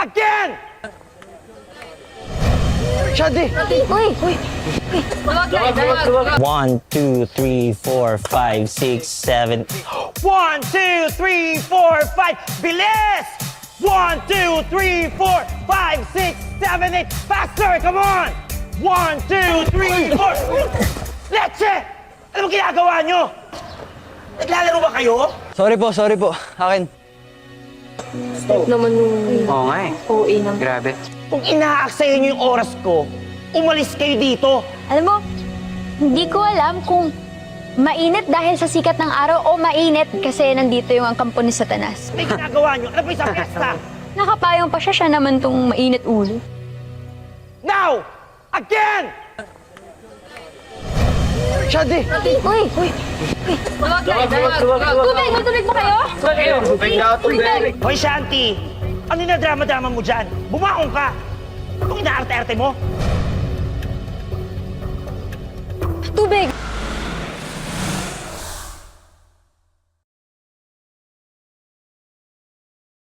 Again! Shadi! Uy! 1, 2, 3, 4, 5, 6, 7. 1, 2, 3, 4, 5! Bilis! 1, 2, 3, 4, 5, 6, 7, 8! Faster! Come on! 1, 2, 3, 4! Leche! Ano ba ginagawa nyo? Naglalaro ba kayo? Sorry po. Akin. Naman yung Oo nga eh. OA naman. Grabe. Kung inaaksayan nyo yung oras ko, umalis kayo dito. Alam mo, hindi ko alam kung mainit dahil sa sikat ng araw o mainit kasi nandito yung ang kampo ni Satanas. May ginagawa nyo. Ano ba yung sa fiesta? Nakapayong pa siya naman tong mainit ulo. Now! Again! Shadi! Uy! Tubig ba kayo? Hoy, Shanti! Ano na drama-drama mo dyan? Bumaong ka! Kung inaarte-arte mo? Tubig!